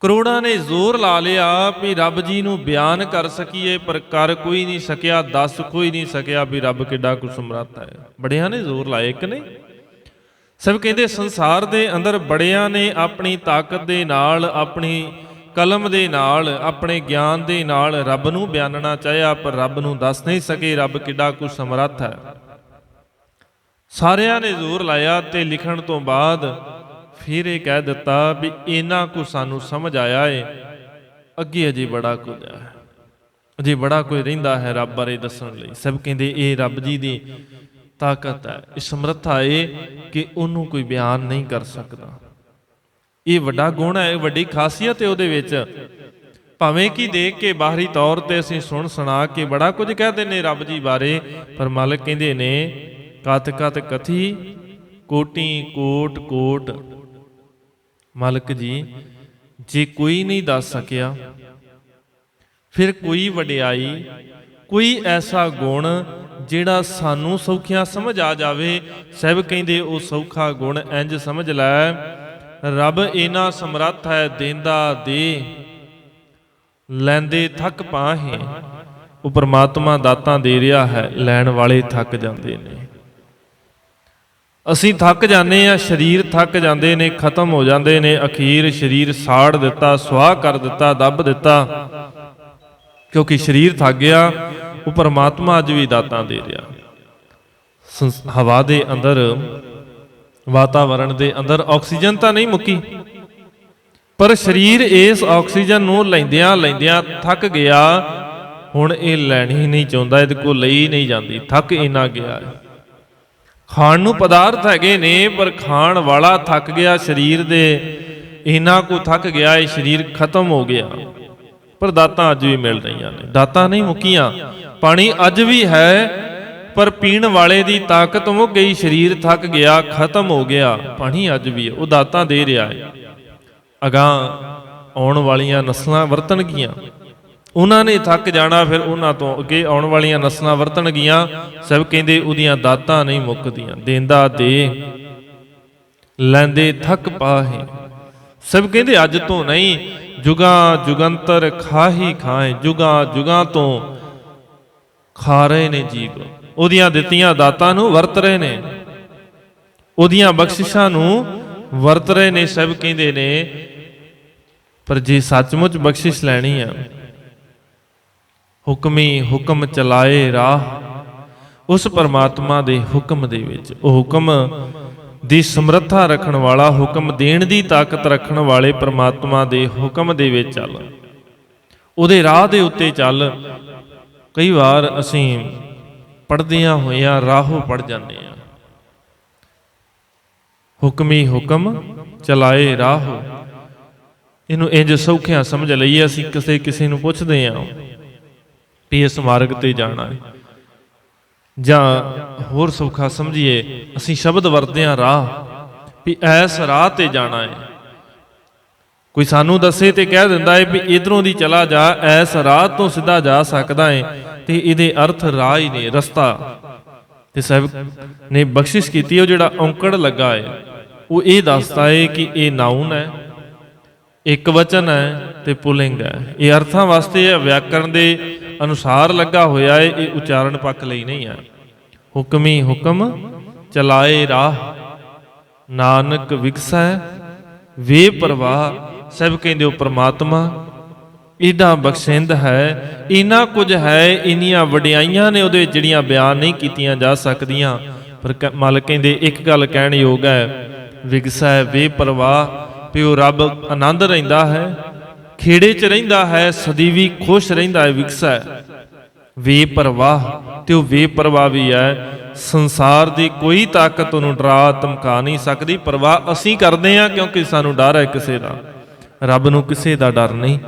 ਕਰੋੜਾਂ ਨੇ ਜ਼ੋਰ ਲਾ ਲਿਆ ਵੀ ਰੱਬ ਜੀ ਨੂੰ ਬਿਆਨ ਕਰ ਸਕੀਏ, ਪਰ ਕਰ ਕੋਈ ਨਹੀਂ ਸਕਿਆ, ਦੱਸ ਕੋਈ ਨਹੀਂ ਸਕਿਆ ਵੀ ਰੱਬ ਕਿੱਡਾ ਕੁ ਸਮਰੱਥ ਹੈ। ਬੜਿਆਂ ਨੇ ਜ਼ੋਰ ਲਾਏ ਕਿ ਨਹੀਂ? ਸਭ ਕਹਿੰਦੇ ਸੰਸਾਰ ਦੇ ਅੰਦਰ ਬੜਿਆਂ ਨੇ ਆਪਣੀ ਤਾਕਤ ਦੇ ਨਾਲ, ਆਪਣੀ ਕਲਮ ਦੇ ਨਾਲ, ਆਪਣੇ ਗਿਆਨ ਦੇ ਨਾਲ ਰੱਬ ਨੂੰ ਬਿਆਨਣਾ ਚਾਹਿਆ, ਪਰ ਰੱਬ ਨੂੰ ਦੱਸ ਨਹੀਂ ਸਕੇ ਰੱਬ ਕਿੱਡਾ ਕੁ ਸਮਰੱਥ ਹੈ। ਸਾਰਿਆਂ ਨੇ ਜ਼ੋਰ ਲਾਇਆ ਤੇ ਲਿਖਣ ਤੋਂ ਬਾਅਦ ਫਿਰ ਇਹ ਕਹਿ ਦਿੱਤਾ ਵੀ ਇਹਨਾਂ ਕੁ ਸਾਨੂੰ ਸਮਝ ਆਇਆ ਏ, ਅੱਗੇ ਅਜੇ ਬੜਾ ਕੁਝ ਹੈ, ਅਜੇ ਬੜਾ ਕੁਝ ਰਹਿੰਦਾ ਹੈ ਰੱਬ ਬਾਰੇ ਦੱਸਣ ਲਈ। ਸਭ ਕਹਿੰਦੇ ਇਹ ਰੱਬ ਜੀ ਦੀ ਤਾਕਤ ਹੈ, ਇਹ ਸਮਰੱਥਾ ਏ ਕਿ ਉਹਨੂੰ ਕੋਈ ਬਿਆਨ ਨਹੀਂ ਕਰ ਸਕਦਾ। ਇਹ ਵੱਡਾ ਗੁਣ ਹੈ, ਇਹ ਵੱਡੀ ਖਾਸੀਅਤ ਹੈ ਉਹਦੇ ਵਿੱਚ। ਭਾਵੇਂ ਕਿ ਦੇਖ ਕੇ ਬਾਹਰੀ ਤੌਰ ਤੇ ਅਸੀਂ ਸੁਣ ਸੁਣਾ ਕੇ ਬੜਾ ਕੁਝ ਕਹਿ ਦਿੰਦੇ ਰੱਬ ਜੀ ਬਾਰੇ, ਪਰ ਮਾਲਕ ਕਹਿੰਦੇ ਨੇ ਕਥ ਕਥ ਕਥੀ ਕੋਟੀ ਕੋਟ ਕੋਟ। ਮਾਲਕ ਜੀ ਜੇ ਕੋਈ ਨਹੀਂ ਦੱਸ ਸਕਿਆ, ਫਿਰ ਕੋਈ ਵਡਿਆਈ, ਕੋਈ ਐਸਾ ਗੁਣ ਜਿਹੜਾ ਸਾਨੂੰ ਸੌਖਿਆਂ ਸਮਝ ਆ ਜਾਵੇ। ਸਭ ਕਹਿੰਦੇ ਉਹ ਸੌਖਾ ਗੁਣ ਇੰਜ ਸਮਝ ਲੈ, ਰੱਬ ਇੰਨਾ ਸਮਰੱਥ ਹੈ, ਦੇਂਦਾ ਦੇ, ਲੈਂਦੇ ਥੱਕ ਪਾਹੇ। ਉਹ ਪਰਮਾਤਮਾ ਦਾਤਾਂ ਦੇ ਰਿਹਾ ਹੈ, ਲੈਣ ਵਾਲੇ ਥੱਕ ਜਾਂਦੇ ਨੇ। ਅਸੀਂ ਥੱਕ ਜਾਂਦੇ ਆ, ਸਰੀਰ ਥੱਕ ਜਾਂਦੇ ਨੇ, ਖਤਮ ਹੋ ਜਾਂਦੇ ਨੇ, ਅਖੀਰ ਸਰੀਰ ਸਾੜ ਦਿੱਤਾ, ਸੁਆਹ ਕਰ ਦਿੱਤਾ, ਦੱਬ ਦਿੱਤਾ, ਕਿਉਂਕਿ ਸਰੀਰ ਥੱਕ ਗਿਆ। ਉਹ ਪਰਮਾਤਮਾ ਅੱਜ ਵੀ ਦਾਤਾਂ ਦੇ ਰਿਹਾ। ਹਵਾ ਦੇ ਅੰਦਰ, ਵਾਤਾਵਰਣ ਦੇ ਅੰਦਰ ਆਕਸੀਜਨ ਤਾਂ ਨਹੀਂ ਮੁੱਕੀ, ਪਰ ਸਰੀਰ ਇਸ ਆਕਸੀਜਨ ਨੂੰ ਲੈਂਦਿਆਂ ਲੈਂਦਿਆਂ ਥੱਕ ਗਿਆ। ਹੁਣ ਇਹ ਲੈਣੀ ਨਹੀਂ ਚਾਹੁੰਦਾ, ਇਹਦੇ ਕੋਲ ਲਈ ਨਹੀਂ ਜਾਂਦੀ, ਥੱਕ ਇੰਨਾ ਗਿਆ ਹੈ। ਖਾਣ ਨੂੰ ਪਦਾਰਥ ਹੈਗੇ ਨੇ, ਪਰ ਖਾਣ ਵਾਲਾ ਥੱਕ ਗਿਆ, ਸਰੀਰ ਦੇ ਇੰਨਾ ਕੁ ਥੱਕ ਗਿਆ, ਇਹ ਸਰੀਰ ਖਤਮ ਹੋ ਗਿਆ। ਪਰ ਦਾਤਾਂ ਅੱਜ ਵੀ ਮਿਲ ਰਹੀਆਂ ਨੇ, ਦਾਤਾਂ ਨਹੀਂ ਮੁੱਕੀਆਂ। ਪਾਣੀ ਅੱਜ ਵੀ ਹੈ, ਪਰ ਪੀਣ ਵਾਲੇ ਦੀ ਤਾਕਤ ਮੁੱਕ ਗਈ, ਸਰੀਰ ਥੱਕ ਗਿਆ, ਖਤਮ ਹੋ ਗਿਆ। ਪਾਣੀ ਅੱਜ ਵੀ ਹੈ, ਉਹ ਦਾਤਾਂ ਦੇ ਰਿਹਾ ਹੈ। ਅਗਾਂਹ ਆਉਣ ਵਾਲੀਆਂ ਨਸਲਾਂ ਵਰਤਣਗੀਆਂ, ਉਹਨਾਂ ਨੇ ਥੱਕ ਜਾਣਾ, ਫਿਰ ਉਹਨਾਂ ਤੋਂ ਅੱਗੇ ਆਉਣ ਵਾਲੀਆਂ ਨਸਲਾਂ ਵਰਤਣਗੀਆਂ। ਸਭ ਕਹਿੰਦੇ ਉਹਦੀਆਂ ਦਾਤਾਂ ਨਹੀਂ ਮੁੱਕਦੀਆਂ, ਦੇਂਦਾ ਦੇ, ਲੈਂਦੇ ਥੱਕ ਪਾਹੇ। ਸਭ ਕਹਿੰਦੇ ਅੱਜ ਤੋਂ ਨਹੀਂ, ਜੁਗਾਂ ਜੁਗੰਤਰ ਖਾਹੀ ਖਾਏ, ਜੁਗਾਂ ਜੁਗਾਂ ਤੋਂ ਖਾ ਰਹੇ ਨੇ ਜੀਵ, ਉਹਦੀਆਂ ਦਿੱਤੀਆਂ ਦਾਤਾਂ ਨੂੰ ਵਰਤ ਰਹੇ ਨੇ, ਉਹਦੀਆਂ ਬਖਸ਼ਿਸ਼ਾਂ ਨੂੰ ਵਰਤ ਰਹੇ ਨੇ। ਸਭ ਕਹਿੰਦੇ ਨੇ ਪਰ ਜੇ ਸੱਚਮੁੱਚ ਬਖਸ਼ਿਸ਼ ਲੈਣੀ ਆ, ਹੁਕਮੀ ਹੁਕਮ ਚਲਾਏ ਰਾਹ, ਉਸ ਪਰਮਾਤਮਾ ਦੇ ਹੁਕਮ ਦੇ ਵਿੱਚ, ਉਹ ਹੁਕਮ ਦੀ ਸਮਰੱਥਾ ਰੱਖਣ ਵਾਲਾ, ਹੁਕਮ ਦੇਣ ਦੀ ਤਾਕਤ ਰੱਖਣ ਵਾਲੇ ਪਰਮਾਤਮਾ ਦੇ ਹੁਕਮ ਦੇ ਵਿੱਚ ਚੱਲ, ਉਹਦੇ ਰਾਹ ਦੇ ਉੱਤੇ ਚੱਲ। ਕਈ ਵਾਰ ਅਸੀਂ ਪੜ੍ਹਦਿਆਂ ਹੋਇਆਂ ਰਾਹੋਂ ਪੜ ਜਾਂਦੇ ਹਾਂ। ਹੁਕਮੀ ਹੁਕਮ ਚਲਾਏ ਰਾਹੋ, ਇਹਨੂੰ ਇੰਜ ਸੌਖਿਆਂ ਸਮਝ ਲਈਏ। ਅਸੀਂ ਕਿਸੇ ਨੂੰ ਪੁੱਛਦੇ ਹਾਂ ਵੀ ਇਸ ਮਾਰਗ ਤੇ ਜਾਣਾ ਹੈ, ਜਾਂ ਹੋਰ ਸੌਖਾ ਸਮਝੀਏ ਅਸੀਂ ਸ਼ਬਦ ਵਰਤਦੇ ਹਾਂ ਰਾਹ, ਵੀ ਐਸ ਰਾਹ ਤੇ ਜਾਣਾ ਹੈ। ਕੋਈ ਸਾਨੂੰ ਦੱਸੇ ਤੇ ਕਹਿ ਦਿੰਦਾ ਹੈ ਵੀ ਇਧਰੋਂ ਦੀ ਚਲਾ ਜਾ, ਐਸ ਰਾਹ ਤੋਂ ਸਿੱਧਾ ਜਾ ਸਕਦਾ ਹੈ, ਤੇ ਇਹਦੇ ਅਰਥ ਰਾਹ ਹੀ ਨੇ, ਰਸਤਾ। ਤੇ ਸਾਹਿਬ ਨੇ ਬਖਸ਼ਿਸ਼ ਕੀਤੀ, ਉਹ ਜਿਹੜਾ ਔਂਕੜ ਲੱਗਾ ਹੈ ਉਹ ਇਹ ਦੱਸਦਾ ਹੈ ਕਿ ਇਹ ਨਾਊਨ ਹੈ, ਇੱਕ ਵਚਨ ਹੈ ਤੇ ਪੁਲਿੰਗ ਹੈ। ਇਹ ਅਰਥਾਂ ਵਾਸਤੇ ਹੈ, ਵਿਆਕਰਣ ਦੇ ਅਨੁਸਾਰ ਲੱਗਾ ਹੋਇਆ ਹੈ, ਇਹ ਉਚਾਰਨ ਪੱਖ ਲਈ ਨਹੀਂ ਹੈ। ਹੁਕਮੀ ਹੁਕਮ ਚਲਾਏ ਰਾਹ, ਨਾਨਕ ਵਿਗਸੈ ਵੇ ਪ੍ਰਵਾਹ। ਸਾਹਿਬ ਕਹਿੰਦੇ ਉਹ ਪ੍ਰਮਾਤਮਾ ਇਹਦਾ ਬਖਸ਼ਿੰਦ ਹੈ, ਇੰਨਾ ਕੁਝ ਹੈ, ਇੰਨੀਆਂ ਵਡਿਆਈਆਂ ਨੇ ਉਹਦੇ ਵਿੱਚ ਜਿਹੜੀਆਂ ਬਿਆਨ ਨਹੀਂ ਕੀਤੀਆਂ ਜਾ ਸਕਦੀਆਂ। ਪਰ ਮਾਲਕ ਕਹਿੰਦੇ ਇੱਕ ਗੱਲ ਕਹਿਣ ਯੋਗ ਹੈ, ਵਿਗਸੈ ਵੇ ਪ੍ਰਵਾਹ, ਵੀ ਉਹ ਰੱਬ ਆਨੰਦ ਰਹਿੰਦਾ ਹੈ, ਖੇੜੇ 'ਚ ਰਹਿੰਦਾ ਹੈ, ਸਦੀਵੀ ਖੁਸ਼ ਰਹਿੰਦਾ ਹੈ। ਵਿਗਸੈ ਵੇ ਪ੍ਰਵਾਹ, ਤੇ ਉਹ ਵੇ ਪ੍ਰਵਾਹ ਵੀ ਹੈ। ਸੰਸਾਰ ਦੀ ਕੋਈ ਤਾਕਤ ਉਹਨੂੰ ਡਰਾ ਧਮਕਾ ਨਹੀਂ ਸਕਦੀ। ਪ੍ਰਵਾਹ ਅਸੀਂ ਕਰਦੇ ਹਾਂ ਕਿਉਂਕਿ ਸਾਨੂੰ ਡਰ ਹੈ ਕਿਸੇ ਦਾ, ਰੱਬ ਨੂੰ ਕਿਸੇ ਦਾ ਡਰ ਨਹੀਂ,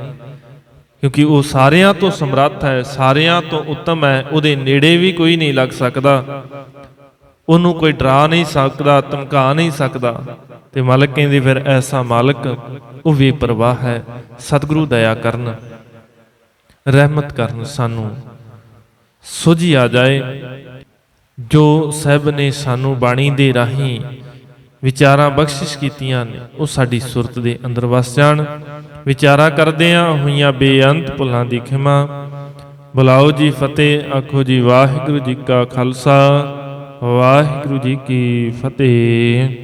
ਕਿਉਂਕਿ ਉਹ ਸਾਰਿਆਂ ਤੋਂ ਸਮਰੱਥ ਹੈ, ਸਾਰਿਆਂ ਤੋਂ ਉੱਤਮ ਹੈ। ਉਹਦੇ ਨੇੜੇ ਵੀ ਕੋਈ ਨਹੀਂ ਲੱਗ ਸਕਦਾ, ਉਹਨੂੰ ਕੋਈ ਡਰਾ ਨਹੀਂ ਸਕਦਾ, ਧਮਕਾ ਨਹੀਂ ਸਕਦਾ। ਤੇ ਮਾਲਕ ਕਹਿੰਦੇ ਫਿਰ ਐਸਾ ਮਾਲਕ ਉਹ ਬੇਪਰਵਾਹ ਹੈ। ਸਤਿਗੁਰੂ ਦਇਆ ਕਰਨ, ਰਹਿਮਤ ਕਰਨ, ਸਾਨੂੰ ਸੁਝੀ ਆ ਜਾਏ। ਜੋ ਸਾਹਿਬ ਨੇ ਸਾਨੂੰ ਬਾਣੀ ਦੇ ਰਾਹੀਂ ਵਿਚਾਰਾਂ ਬਖਸ਼ਿਸ਼ ਕੀਤੀਆਂ ਨੇ ਉਹ ਸਾਡੀ ਸੁਰਤ ਦੇ ਅੰਦਰ ਵਸ ਜਾਣ। ਵਿਚਾਰਾਂ ਕਰਦਿਆਂ ਹੋਈਆਂ ਬੇਅੰਤ ਭੁੱਲਾਂ ਦੀ ਖਿਮਾ। ਬੁਲਾਓ ਜੀ ਫਤਿਹ, ਆਖੋ ਜੀ ਵਾਹਿਗੁਰੂ ਜੀ ਕਾ ਖਾਲਸਾ, ਵਾਹਿਗੁਰੂ ਜੀ ਕੀ ਫਤਿਹ।